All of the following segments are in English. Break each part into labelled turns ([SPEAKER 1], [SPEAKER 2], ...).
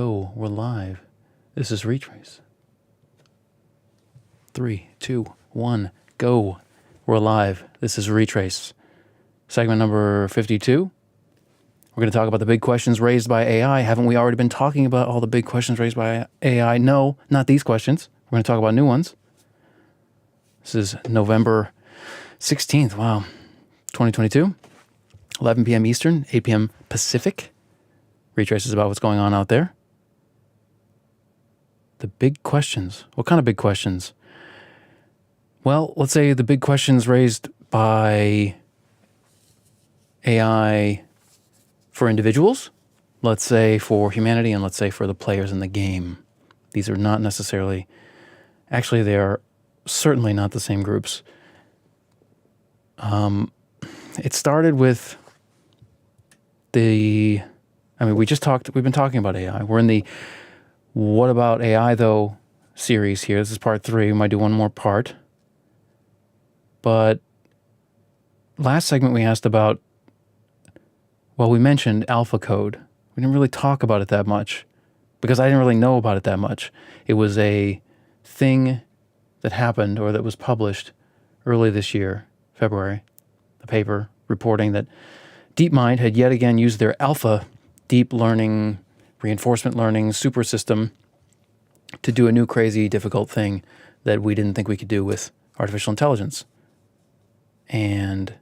[SPEAKER 1] Oh, we're live. This is Retraice. 3, 2, 1, go. We're live. This is Retraice. Segment number 52. We're going to talk about the big questions raised by AI. Haven't we already been talking about all the big questions raised by AI? No, not these questions. We're going to talk about new ones. This is November 16th. Wow. 2022. 11 p.m. Eastern, 8 p.m. Pacific. Retraice is about what's going on out there. The big questions. What kind of big questions? Well, let's say the big questions raised by AI for individuals, let's say for humanity, and let's say for the players in the game. These are not necessarily, actually they are certainly not the same groups. It started with we've been talking about AI. We're in the What About AI Though series here. This is part 3. We might do one more part. But last segment we asked about, well, we mentioned AlphaCode. We didn't really talk about it that much because I didn't really know about it that much. It was a thing that happened or that was published early this year, February, a paper reporting that DeepMind had yet again used their alpha deep learning, reinforcement learning super system to do a new crazy difficult thing that we didn't think we could do with artificial intelligence. And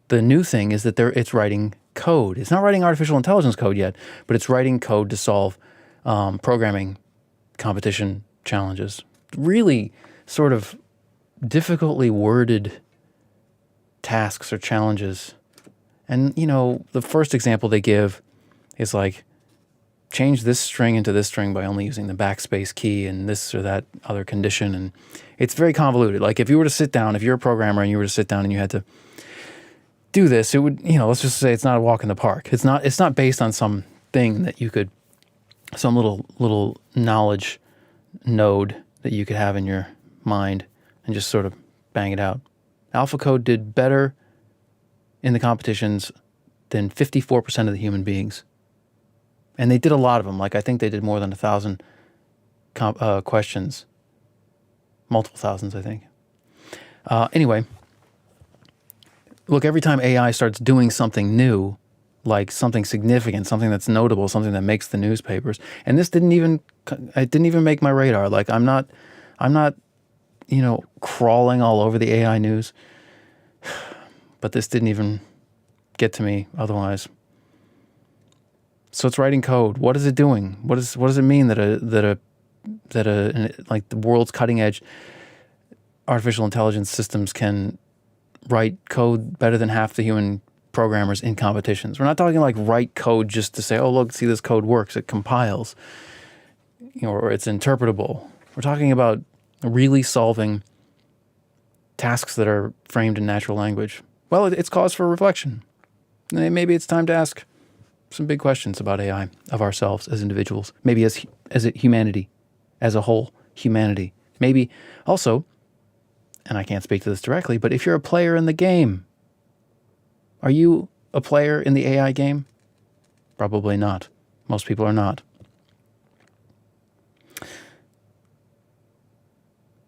[SPEAKER 1] the new thing is that it's writing code. It's not writing artificial intelligence code yet, but it's writing code to solve programming competition challenges. Really sort of difficultly worded tasks or challenges. And, the first example they give is like, change this string into this string by only using the backspace key and this or that other condition. And it's very convoluted. Like if you're a programmer and you were to sit down and you had to do this, it would, let's just say it's not a walk in the park. It's not based on some thing that you could, some little knowledge node that you could have in your mind and just sort of bang it out. AlphaCode did better in the competitions than 54% of the human beings. And they did a lot of them. Like I think they did more than 1,000 questions. Multiple thousands, I think. Anyway, look, every time AI starts doing something new, like something significant, something that's notable, something that makes the newspapers, and this didn't even make my radar. Like I'm not, crawling all over the AI news, but this didn't even get to me otherwise. So it's writing code. What is it doing? What does it mean that like the world's cutting edge artificial intelligence systems can write code better than half the human programmers in competitions? We're not talking like write code just to say, oh, look, see, this code works. It compiles, or it's interpretable. We're talking about really solving tasks that are framed in natural language. Well, it's cause for reflection. Maybe it's time to ask some big questions about AI, of ourselves as individuals, maybe as humanity, as a whole humanity. Maybe also, and I can't speak to this directly, but if you're a player in the game, are you a player in the AI game? Probably not. Most people are not.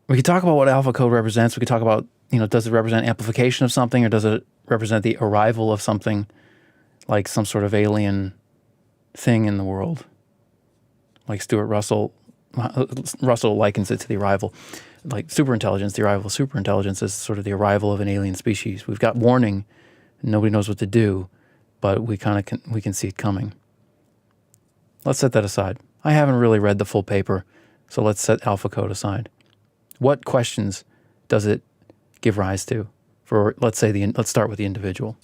[SPEAKER 1] We could talk about what AlphaCode represents. We could talk about, does it represent amplification of something, or does it represent the arrival of something, like some sort of alien thing in the world? Like Stuart Russell likens it to the arrival, like superintelligence. The arrival of superintelligence is sort of the arrival of an alien species. We've got warning, nobody knows what to do, but we can see it coming. Let's set that aside. I haven't really read the full paper, so let's set AlphaCode aside. What questions does it give rise to? For let's start with the individual.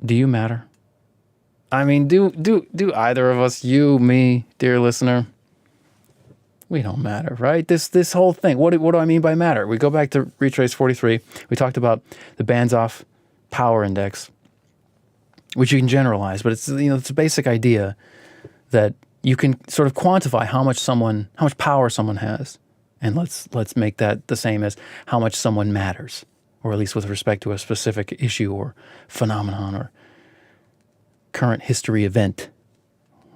[SPEAKER 1] Do you matter? I mean, do either of us, you, me, dear listener? We don't matter, right? This whole thing. What do I mean by matter? We go back to Retraice 43. We talked about the Bands-Off power index, which you can generalize, but it's it's a basic idea that you can sort of quantify how much power someone has, and let's make that the same as how much someone matters, or at least with respect to a specific issue or phenomenon or current history event.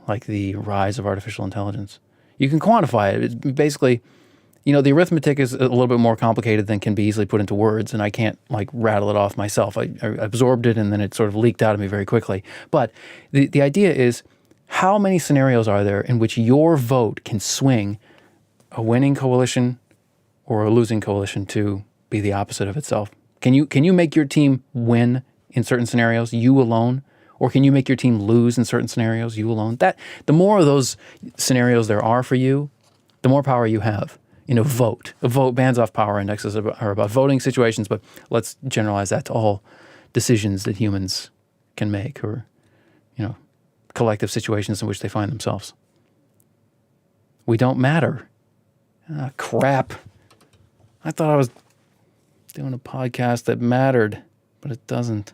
[SPEAKER 1] like the rise of artificial intelligence. You can quantify it. It's basically, the arithmetic is a little bit more complicated than can be easily put into words, and I can't like rattle it off myself. I absorbed it, and then it sort of leaked out of me very quickly. But the idea is, how many scenarios are there in which your vote can swing a winning coalition or a losing coalition to be the opposite of itself? Can you make your team win in certain scenarios, you alone? Or can you make your team lose in certain scenarios, you alone? The more of those scenarios there are for you, the more power you have in a vote. Bands-off power indexes are about voting situations, but let's generalize that to all decisions that humans can make, or collective situations in which they find themselves. We don't matter. Crap. I thought I was doing a podcast that mattered, but it doesn't.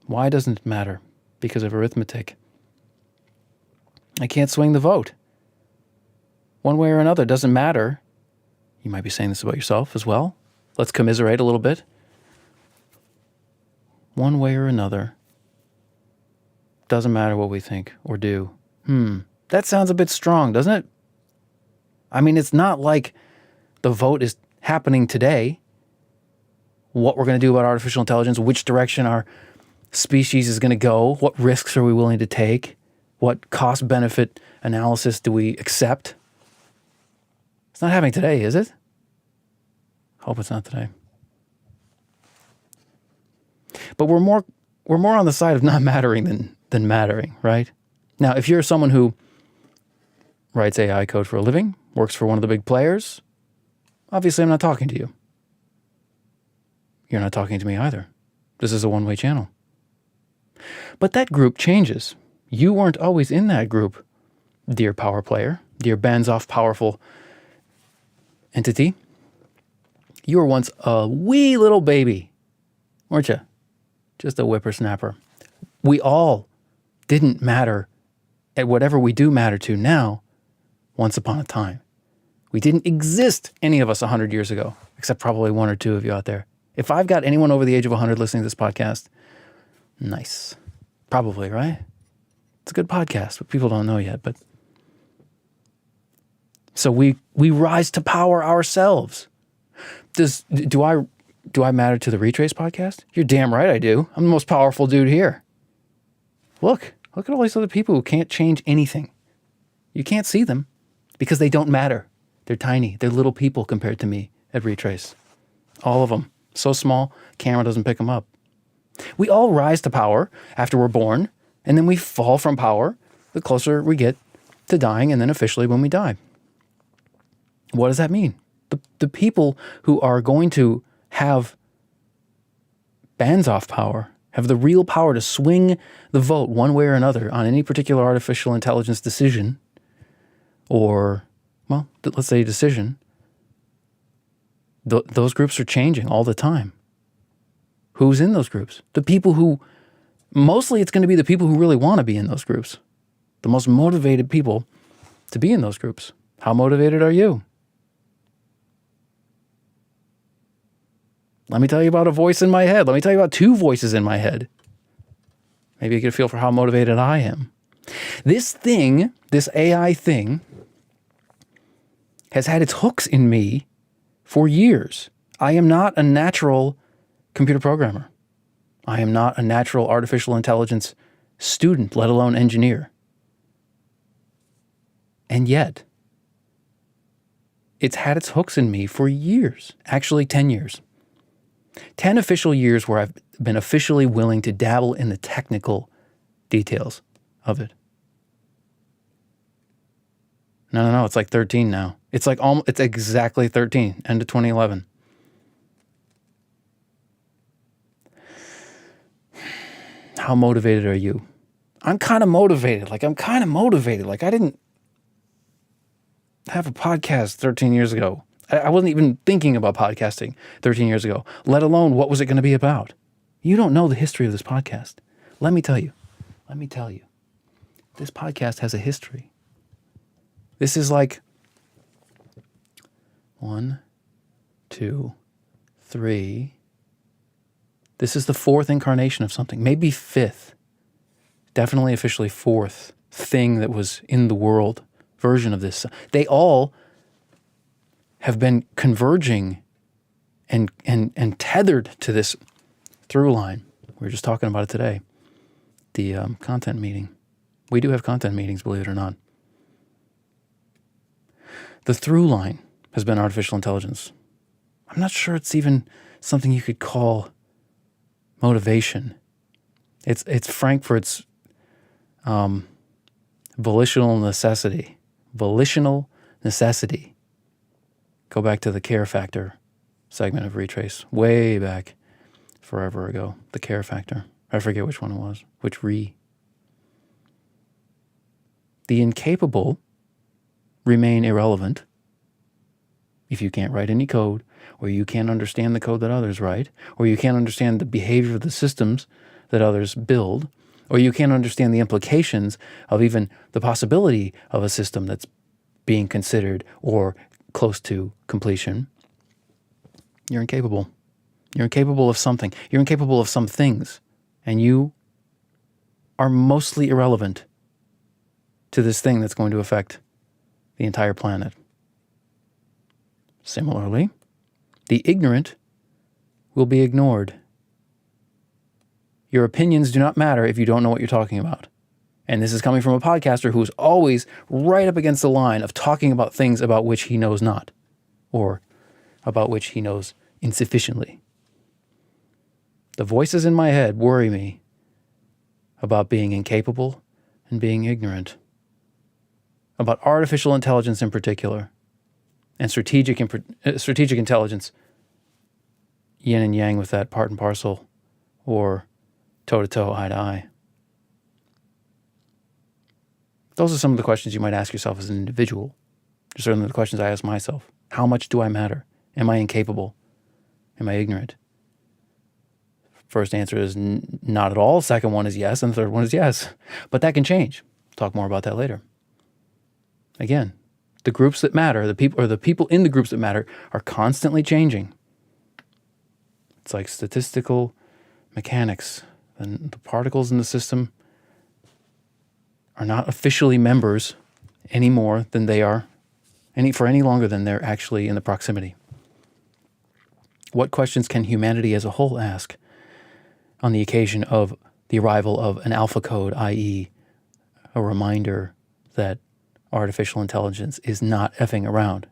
[SPEAKER 1] Why doesn't it matter? Because of arithmetic. I can't swing the vote. One way or another, doesn't matter. You might be saying this about yourself as well. Let's commiserate a little bit. One way or another, doesn't matter what we think or do. That sounds a bit strong, doesn't it? I mean, it's not like the vote is happening today. What we're going to do about artificial intelligence, which direction our species is going to go, what risks are we willing to take, what cost-benefit analysis do we accept. It's not happening today, is it? Hope it's not today. But we're more on the side of not mattering than mattering, right? Now, if you're someone who writes AI code for a living, works for one of the big players, obviously I'm not talking to you. You're not talking to me either. This is a one-way channel. But that group changes. You weren't always in that group, dear power player, dear bands-off powerful entity. You were once a wee little baby, weren't you? Just a whippersnapper. We all didn't matter at whatever we do matter to now, once upon a time. We didn't exist, any of us, 100 years ago, except probably one or two of you out there. If I've got anyone over the age of 100 listening to this podcast, nice. Probably, right? It's a good podcast, but people don't know yet. But so we rise to power ourselves. Do I matter to the Retraice podcast? You're damn right I do. I'm the most powerful dude here. Look at all these other people who can't change anything. You can't see them because they don't matter. They're tiny. They're little people compared to me at Retraice. All of them. So small, camera doesn't pick them up. We all rise to power after we're born, and then we fall from power the closer we get to dying, and then officially when we die. What does that mean? The people who are going to have bands-off power, have the real power to swing the vote one way or another on any particular artificial intelligence decision, or, well, let's say decision, those groups are changing all the time. Who's in those groups? The people who, mostly it's going to be the people who really want to be in those groups. The most motivated people to be in those groups. How motivated are you? Let me tell you about a voice in my head. Let me tell you about two voices in my head. Maybe you get a feel for how motivated I am. This AI thing, has had its hooks in me for years. I am not a natural computer programmer. I am not a natural artificial intelligence student, let alone engineer. And yet, it's had its hooks in me for years, actually 10 years. 10 official years where I've been officially willing to dabble in the technical details of it. No, it's like 13 now. It's exactly 13, end of 2011. How motivated are you? I'm kind of motivated. Like I didn't have a podcast 13 years ago. I wasn't even thinking about podcasting 13 years ago, let alone what was it going to be about. You don't know the history of this podcast. Let me tell you. This podcast has a history. This is like 1, 2, 3. This is the 4th incarnation of something, maybe 5th. Definitely officially 4th thing that was in the world version of this. They all have been converging and tethered to this through line. We were just talking about it today. The content meeting. We do have content meetings, believe it or not. The through line has been artificial intelligence. I'm not sure it's even something you could call motivation. It's Frankfurt's volitional necessity. Volitional necessity. Go back to the care factor segment of Retraice. Way back, forever ago. The care factor. I forget which one it was. The incapable remain irrelevant if you can't write any code, or you can't understand the code that others write, or you can't understand the behavior of the systems that others build, or you can't understand the implications of even the possibility of a system that's being considered or close to completion. You're incapable. You're incapable of something. You're incapable of some things. And you are mostly irrelevant to this thing that's going to affect the entire planet. Similarly, the ignorant will be ignored. Your opinions do not matter if you don't know what you're talking about. And this is coming from a podcaster who's always right up against the line of talking about things about which he knows not, or about which he knows insufficiently. The voices in my head worry me about being incapable and being ignorant, about artificial intelligence in particular, and strategic intelligence, yin and yang with that, part and parcel, or toe-to-toe, eye-to-eye. Those are some of the questions you might ask yourself as an individual. They're certainly the questions I ask myself. How much do I matter? Am I incapable? Am I ignorant? First answer is not at all. Second one is yes. And the third one is yes. But that can change. Talk more about that later. Again, the groups that matter, the people in the groups that matter are constantly changing. It's like statistical mechanics. And the particles in the system are not officially members any more than they are, for any longer than they're actually in the proximity. What questions can humanity as a whole ask on the occasion of the arrival of an AlphaCode, i.e., a reminder that artificial intelligence is not effing around?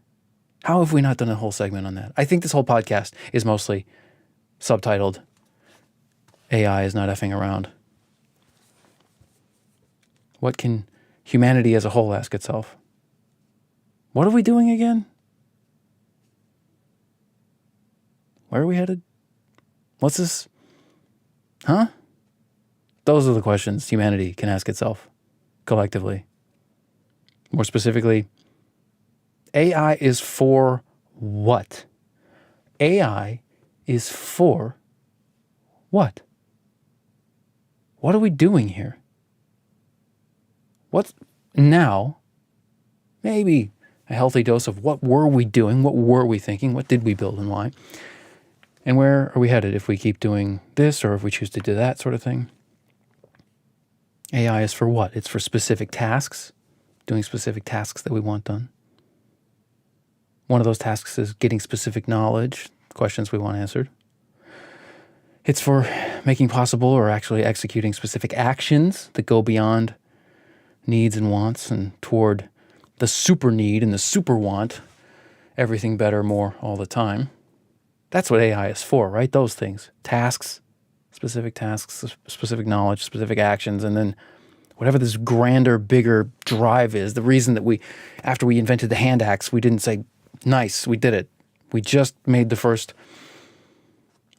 [SPEAKER 1] How have we not done a whole segment on that? I think this whole podcast is mostly subtitled, AI is not effing around. What can humanity as a whole ask itself? What are we doing again? Where are we headed? What's this? Huh? Those are the questions humanity can ask itself collectively. More specifically, AI is for what? AI is for what? What are we doing here? What's now? Maybe a healthy dose of what were we doing? What were we thinking? What did we build and why? And where are we headed if we keep doing this or if we choose to do that sort of thing? AI is for what? It's for specific tasks, doing specific tasks that we want done. One of those tasks is getting specific knowledge, questions we want answered. It's for making possible or actually executing specific actions that go beyond needs and wants and toward the super need and the super want, everything better, more, all the time. That's what AI is for, right? Those things. Tasks, specific knowledge, specific actions, and then whatever this grander, bigger drive is. The reason that after we invented the hand axe, we didn't say, nice, we did it. We just made the first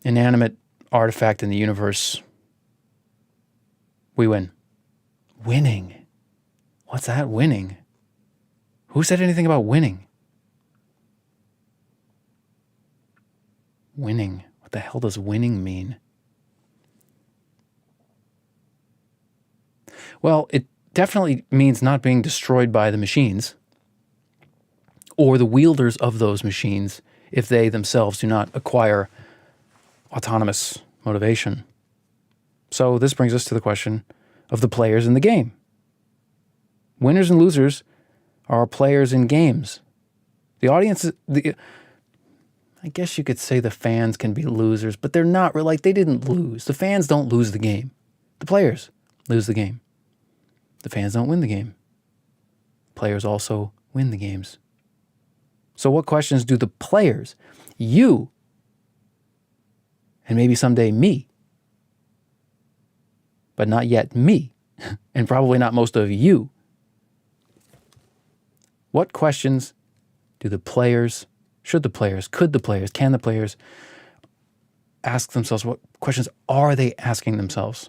[SPEAKER 1] inanimate artifact in the universe. We win. Winning. What's that, winning? Who said anything about winning? Winning. What the hell does winning mean? Well, it definitely means not being destroyed by the machines or the wielders of those machines if they themselves do not acquire autonomous motivation. So this brings us to the question of the players in the game. Winners and losers are players in games. The audience, I guess you could say the fans can be losers, but they're not. Like, they didn't lose. The fans don't lose the game. The players lose the game. The fans don't win the game. Players also win the games. So what questions do the players, you, and maybe someday me, but not yet me, and probably not most of you, what questions do the players, should the players, could the players, can the players ask themselves? What questions are they asking themselves?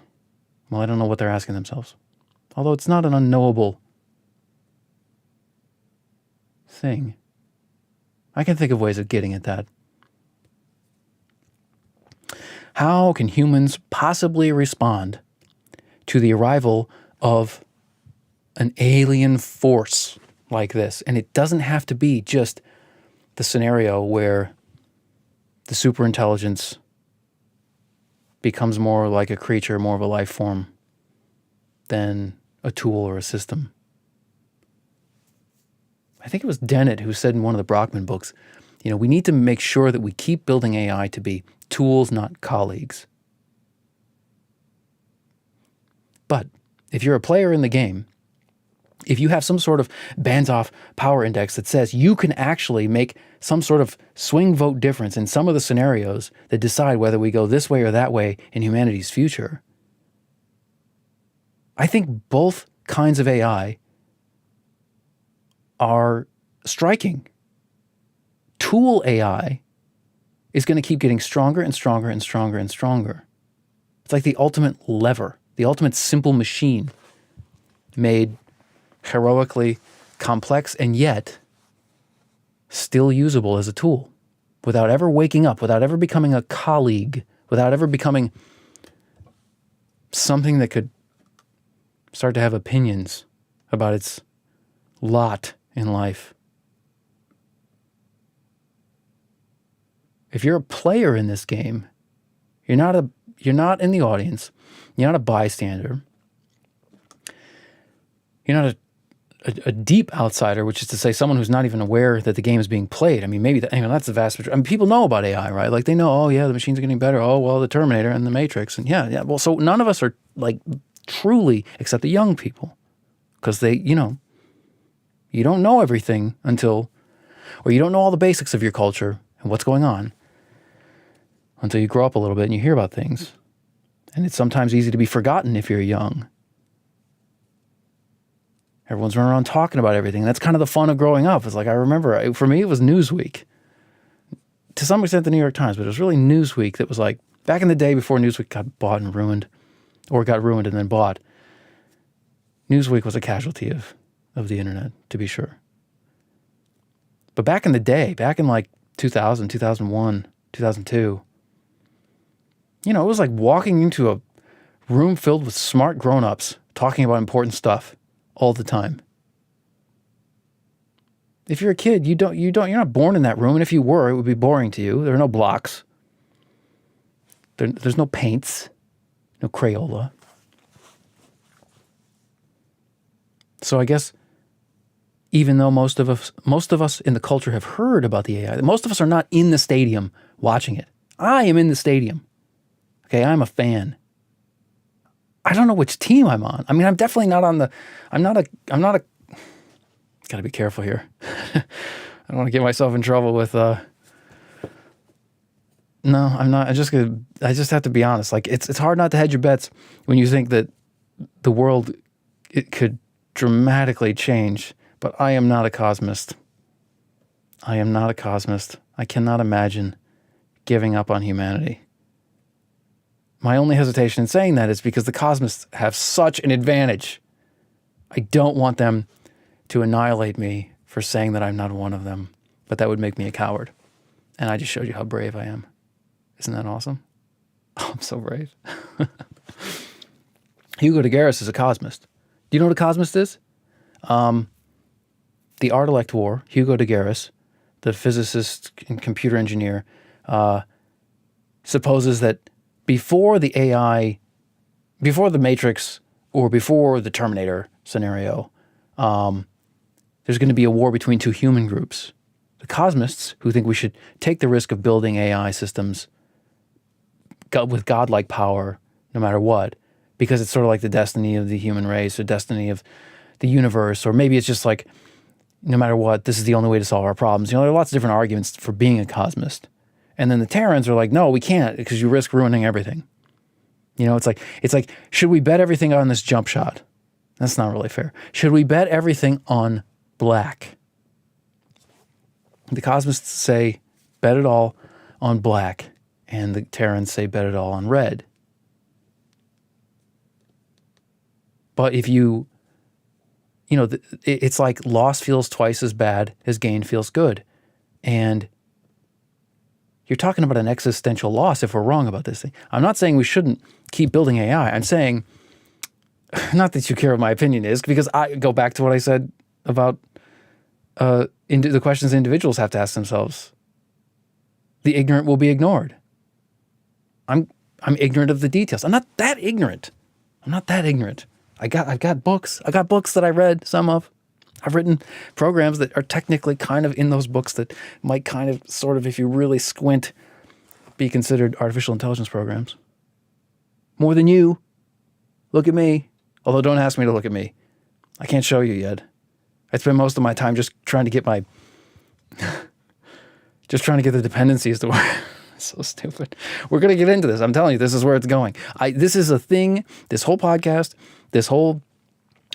[SPEAKER 1] Well, I don't know what they're asking themselves. Although it's not an unknowable thing. I can think of ways of getting at that. How can humans possibly respond to the arrival of an alien force like this? And it doesn't have to be just the scenario where the superintelligence becomes more like a creature, more of a life form than a tool or a system. I think it was Dennett who said in one of the Brockman books, we need to make sure that we keep building AI to be tools, not colleagues. But if you're a player in the game, if you have some sort of bands-off power index that says you can actually make some sort of swing vote difference in some of the scenarios that decide whether we go this way or that way in humanity's future, I think both kinds of AI are striking. Tool AI is going to keep getting stronger and stronger and stronger and stronger. It's like the ultimate lever, the ultimate simple machine made heroically complex and yet still usable as a tool without ever waking up, without ever becoming a colleague, without ever becoming something that could start to have opinions about its lot in life. If you're a player in this game, you're not in the audience, you're not a bystander, you're not a deep outsider, which is to say someone who's not even aware that the game is being played. I mean, maybe that's the vast majority. I mean, people know about AI, right? Like, they know, oh yeah, the machines are getting better. Oh, well, the Terminator and the Matrix. And yeah. Well, so none of us are like truly, except the young people, because they, you don't know everything or you don't know all the basics of your culture and what's going on until you grow up a little bit and you hear about things. And it's sometimes easy to be forgotten if you're young. Everyone's running around talking about everything. That's kind of the fun of growing up. It's like, I remember, for me, it was Newsweek. To some extent, the New York Times, but it was really Newsweek that was like, back in the day before Newsweek got bought and ruined, or got ruined and then bought, Newsweek was a casualty of the internet, to be sure. But back in the day, back in like 2000, 2001, 2002, it was like walking into a room filled with smart grown-ups talking about important stuff all the time. If you're a kid, you're not born in that room, and if you were, it would be boring to you. There are no blocks. There's no paints, no Crayola. So I guess even though most of us in the culture have heard about the AI, most of us are not in the stadium watching it. I am in the stadium. Okay, I'm a fan. I don't know which team I'm on. I mean, I'm definitely not on gotta be careful here. I don't want to get myself in trouble with, no, I'm not. I just have to be honest. Like, it's hard not to hedge your bets when you think that the world, it could dramatically change, but I am not a cosmist. I am not a cosmist. I cannot imagine giving up on humanity. My only hesitation in saying that is because the cosmists have such an advantage. I don't want them to annihilate me for saying that I'm not one of them, but that would make me a coward. And I just showed you how brave I am. Isn't that awesome? Oh, I'm so brave. Hugo de Garis is a cosmist. Do you know what a cosmist is? The art elector, Hugo de Garis, the physicist and computer engineer, supposes that before the AI, before the Matrix, or before the Terminator scenario, there's going to be a war between two human groups. The cosmists, who think we should take the risk of building AI systems with godlike power no matter what, because it's sort of like the destiny of the human race or destiny of the universe, or maybe it's just like, no matter what, this is the only way to solve our problems. There are lots of different arguments for being a cosmist. And then the Terrans are like, no, we can't, because you risk ruining everything. It's like, should we bet everything on this jump shot? That's not really fair. Should we bet everything on black? The cosmists say, bet it all on black. And the Terrans say, bet it all on red. But if it's like loss feels twice as bad as gain feels good. And you're talking about an existential loss if we're wrong about this thing. I'm not saying we shouldn't keep building AI. I'm saying, not that you care what my opinion is, because I go back to what I said about the questions individuals have to ask themselves. The ignorant will be ignored. I'm ignorant of the details. I'm not that ignorant. I've got books. I got books that I read, some of. I've written programs that are technically kind of in those books that might kind of, sort of, if you really squint, be considered artificial intelligence programs. More than you. Look at me. Although don't ask me to look at me. I can't show you yet. I spend most of my time just trying to get the dependencies to work. So stupid. We're going to get into this. I'm telling you, this is where it's going. This is a thing, this whole podcast, this whole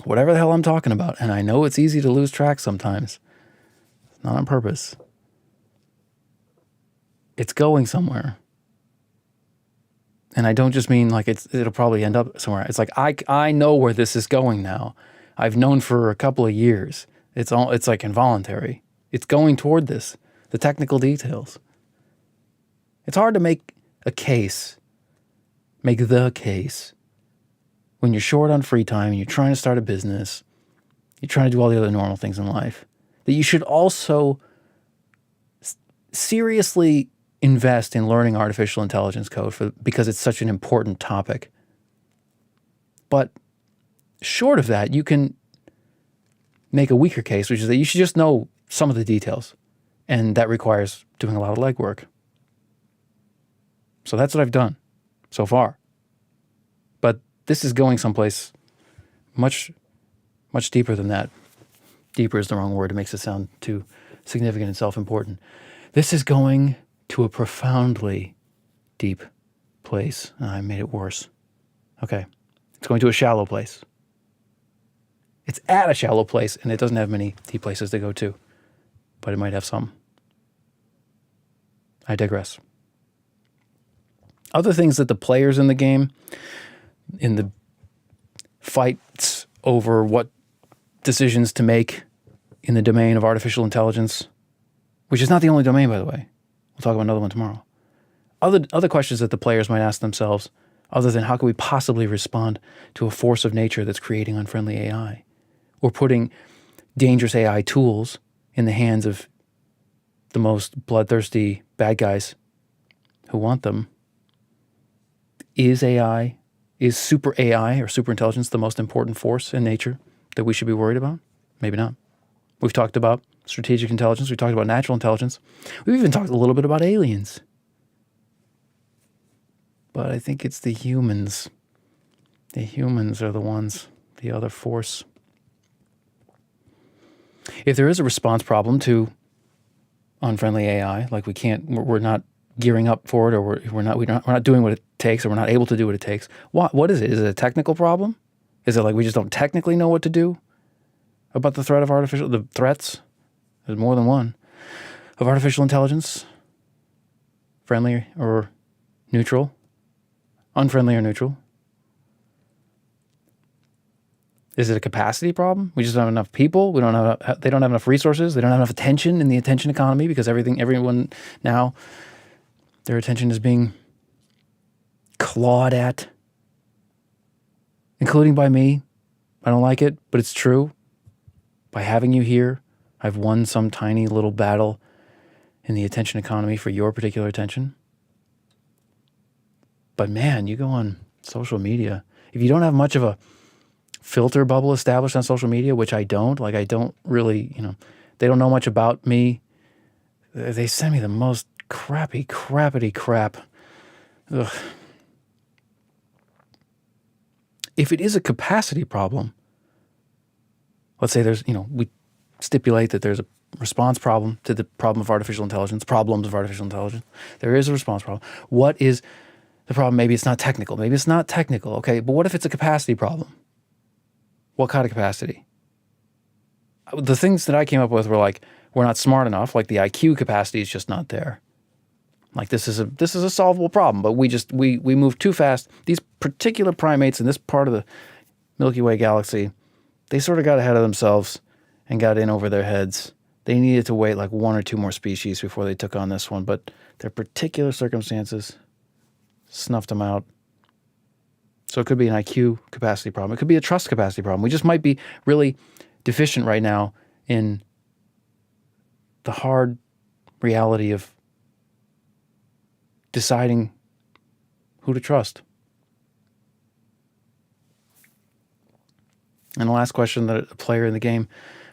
[SPEAKER 1] whatever the hell I'm talking about. And I know it's easy to lose track sometimes. It's not on purpose. It's going somewhere. And I don't just mean like it'll probably end up somewhere. It's like I know where this is going now. I've known for a couple of years. It's like involuntary. It's going toward this. The technical details. It's hard to make the case when you're short on free time and you're trying to start a business, you're trying to do all the other normal things in life, that you should also seriously invest in learning artificial intelligence code because it's such an important topic. But short of that, you can make a weaker case, which is that you should just know some of the details. And that requires doing a lot of legwork. So that's what I've done so far. But this is going someplace much, much deeper than that. Deeper is the wrong word. It makes it sound too significant and self-important. This is going to a profoundly deep place. I made it worse. Okay. It's going to a shallow place. It's at a shallow place, and it doesn't have many deep places to go to. But it might have some. I digress. Other things that the players in the game, in the fights over what decisions to make in the domain of artificial intelligence, which is not the only domain, by the way. We'll talk about another one tomorrow. Other questions that the players might ask themselves, other than how can we possibly respond to a force of nature that's creating unfriendly AI, or putting dangerous AI tools in the hands of the most bloodthirsty bad guys who want them. Is super AI or super intelligence the most important force in nature that we should be worried about? Maybe not. We've talked about strategic intelligence. We've talked about natural intelligence. We've even talked a little bit about aliens. But I think it's the humans. The humans are the ones, the other force. If there is a response problem to unfriendly AI, like we're not gearing up for it, or we're not doing what it takes, or we're not able to do what it takes. What is it? Is it a technical problem? Is it like we just don't technically know what to do about the threats? There's more than one of artificial intelligence, friendly or neutral, unfriendly or neutral. Is it a capacity problem? We just don't have enough people. They don't have enough resources. They don't have enough attention in the attention economy, because everyone now, their attention is being clawed at, including by me. I don't like it, but it's true. By having you here, I've won some tiny little battle in the attention economy for your particular attention. But man, you go on social media, if you don't have much of a filter bubble established on social media, which I don't. Like, I don't really, they don't know much about me. They send me the most crappity crap. Ugh. If it is a capacity problem, let's say there's, we stipulate that there's a response problem to the problem of artificial intelligence, problems of artificial intelligence. There is a response problem. What is the problem? Maybe it's not technical. Okay, but what if it's a capacity problem? What kind of capacity? The things that I came up with were like, we're not smart enough, like the IQ capacity is just not there. Like this is a solvable problem, but we move too fast. These particular primates in this part of the Milky Way galaxy, they sort of got ahead of themselves and got in over their heads. They needed to wait like one or two more species before they took on this one, but their particular circumstances snuffed them out. So it could be an IQ capacity problem. It could be a trust capacity problem. We just might be really deficient right now in the hard reality of deciding who to trust. And the last question that a player in the game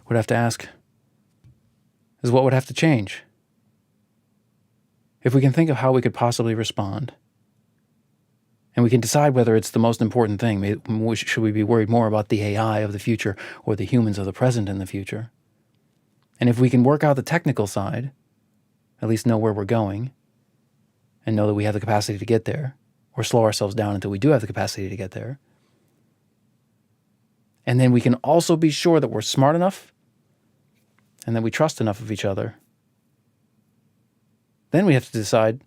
[SPEAKER 1] would have to ask is what would have to change? If we can think of how we could possibly respond, and we can decide whether it's the most important thing, should we be worried more about the AI of the future or the humans of the present and the future? And if we can work out the technical side, at least know where we're going, and know that we have the capacity to get there, or slow ourselves down until we do have the capacity to get there, and then we can also be sure that we're smart enough and that we trust enough of each other, then we have to decide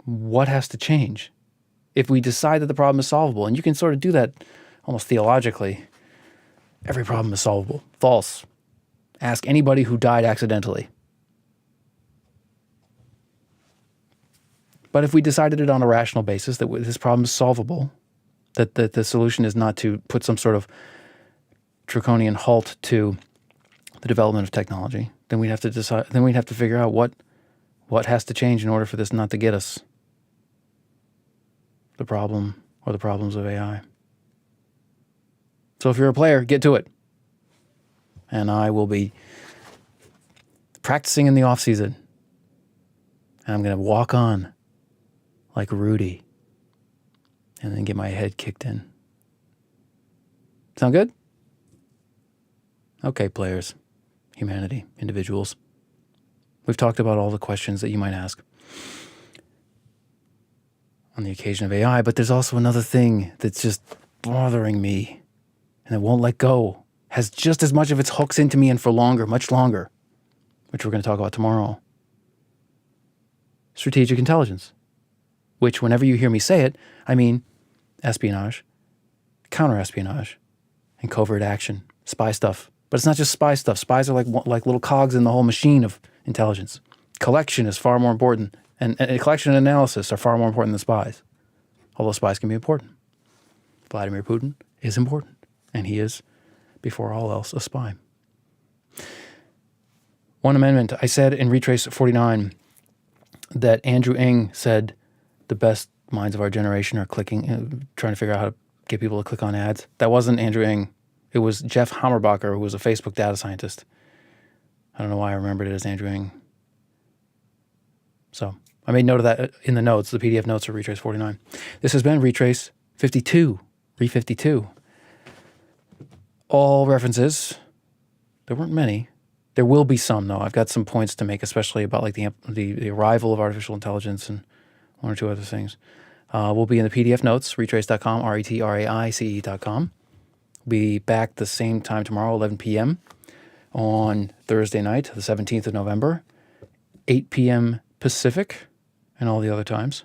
[SPEAKER 1] what has to change. If we decide that the problem is solvable, and you can sort of do that almost theologically, every problem is solvable. False. Ask anybody who died accidentally. But if we decided it on a rational basis, that this problem is solvable, that the solution is not to put some sort of draconian halt to the development of technology, then we'd have to decide. Then we'd have to figure out what has to change in order for this not to get us the problem or the problems of AI. So if you're a player, get to it. And I will be practicing in the off season. And I'm going to walk on like Rudy and then get my head kicked in. Sound good? Okay, players, humanity, individuals. We've talked about all the questions that you might ask on the occasion of AI, but there's also another thing that's just bothering me and it won't let go. Has just as much of its hooks into me and for longer, much longer, which we're going to talk about tomorrow. Strategic intelligence, which whenever you hear me say it, I mean espionage, counter-espionage, and covert action, spy stuff. But it's not just spy stuff. Spies are like little cogs in the whole machine of intelligence. Collection is far more important, and collection and analysis are far more important than spies, although spies can be important. Vladimir Putin is important, and he is, before all else, a spy. One amendment. I said in Retraice 49 that Andrew Ng said the best minds of our generation are trying to figure out how to get people to click on ads. That wasn't Andrew Ng. It was Jeff Hammerbacher, who was a Facebook data scientist. I don't know why I remembered it as Andrew Ng. So I made note of that in the notes, the PDF notes of Retraice 49. This has been Retraice 52, Re52. All references. There weren't many. There will be some, though. I've got some points to make, especially about like the arrival of artificial intelligence and one or two other things. We'll be in the PDF notes, retraice.com, retraice.com. We'll be back the same time tomorrow, 11 p.m. on Thursday night, the 17th of November, 8 p.m. Pacific, and all the other times.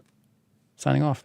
[SPEAKER 1] Signing off.